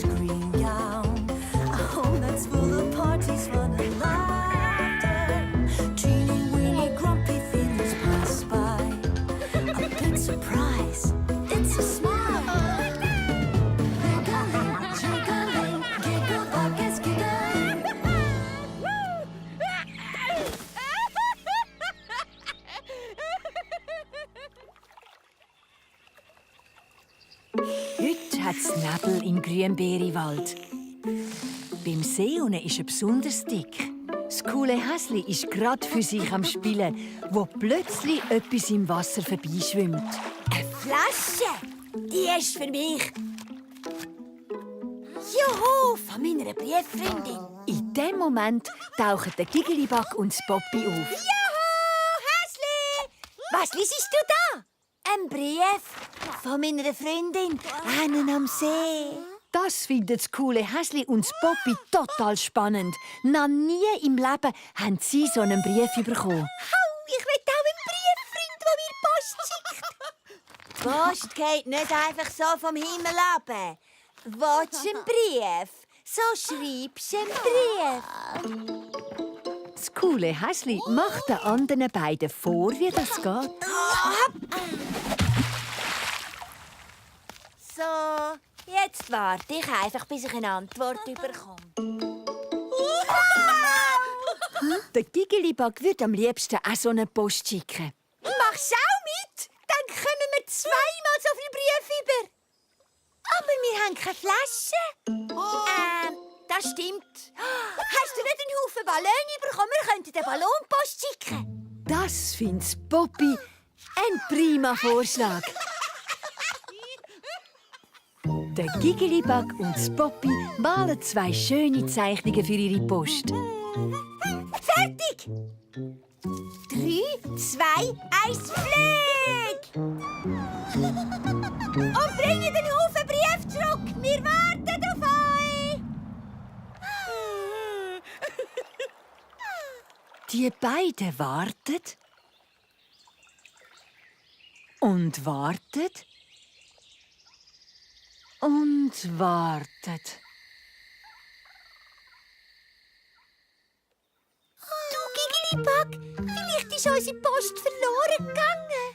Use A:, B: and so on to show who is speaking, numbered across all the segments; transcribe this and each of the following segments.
A: Grandpa's green gown. A home that's full of parties, fun and laughter. Teeny weeny grumpy feelings pass by. A big surprise, it's a smile. Giggling, jiggling, giggle buckets giggle.
B: Heute hat es Nebel im Grünbeeriwald. Beim See unten ist er besonders dick. Das coole Häsli ist gerade für sich am Spielen, wo plötzlich etwas im Wasser vorbeischwimmt.
C: Eine Flasche! Die ist für mich. Juhu, von meiner Brieffreundin.
B: In dem Moment tauchen der Giggelibug und das Poppy auf.
C: Juhu, Häsli! Was liest du da? Ein Brief von meiner Freundin, einen am See.
B: Das findet das coole Häsli und das Poppy total spannend. Noch nie im Leben haben sie so einen Brief bekommen.
C: Ich will auch einen Brieffreund, der mir Post schickt. Post geht nicht einfach so vom Himmel ab. Willst du einen Brief? So schreibst du einen Brief.
B: Das coole Häsli macht den anderen beiden vor, wie das geht.
C: So, jetzt warte ich einfach, bis ich eine Antwort bekomme.
B: Der Giggelibug würde am liebsten auch so eine Post schicken.
C: Machst du auch mit? Dann kommen wir zweimal so viele Briefe über. Aber wir haben keine Flasche. Das stimmt. Hast du nicht einen Haufen Ballone bekommen? Wir könnten den Ballonpost schicken.
B: Das findet Poppy ein prima Vorschlag. Der Giggelibug und das Poppy malen 2 schöne Zeichnungen für ihre Post.
C: Fertig! 3, 2, 1, flieg! Und bringe den Haufen Brief zurück. Wir warten auf euch.
B: Die beiden warten und warten und warten.
C: Du Giggelibug, vielleicht ist unsere Post verloren gegangen.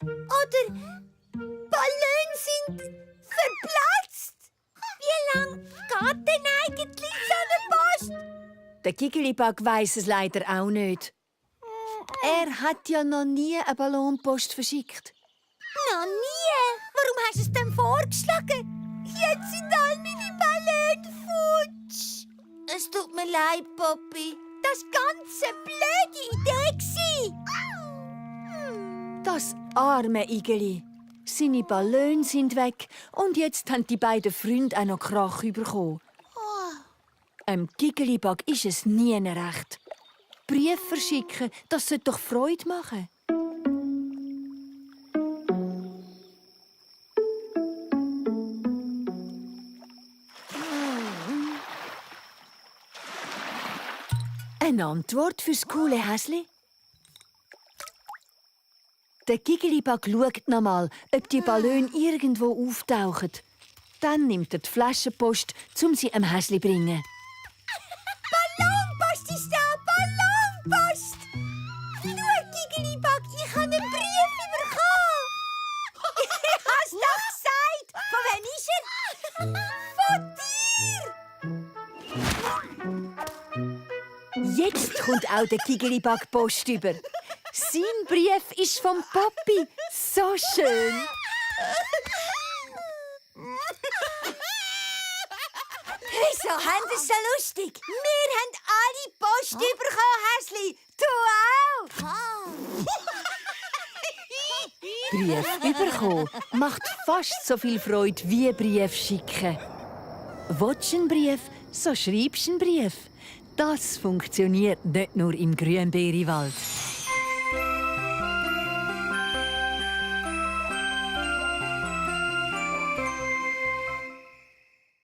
C: Oder Ballons sind verplatzt. Wie lang geht denn eigentlich so eine Post?
B: Der Giggelibug weiss es leider auch nicht. Er hat ja noch nie eine Ballonpost verschickt.
C: Noch nie? Warum hast du es denn vorgeschlagen? Jetzt sind all meine Ballons futsch. Es tut mir leid, Poppy. Das ganze blöde Idee gsi.
B: Das arme Igeli. Seine Ballons sind weg und jetzt haben die beiden Freunde auch noch Krach bekommen. Giggelibug ist es nie recht. Brief verschicken, das sollte doch Freude machen. Eine Antwort fürs coole Häsli? Der Giggelibug schaut noch mal, ob die Ballons irgendwo auftauchen. Dann nimmt er die Flaschenpost, um sie am Häsli zu bringen.
C: Ballonpost ist da, Ballonpost! Schau, Giggelibug, ich habe einen Brief bekommen. Ich hab's doch gesagt. Von wem ist er? Von dir!
B: Jetzt kommt auch der Giggelibug Post über. Sein Brief ist vom Poppy. So schön.
C: Wieso haben wir es so lustig? Wir haben alle Post bekommen, Häsli. Du auch.
B: Brief bekommen macht fast so viel Freude wie Brief schicken. Willst du einen Brief, so schreibst du einen Brief. Das funktioniert nicht nur im Grünbeeriwald.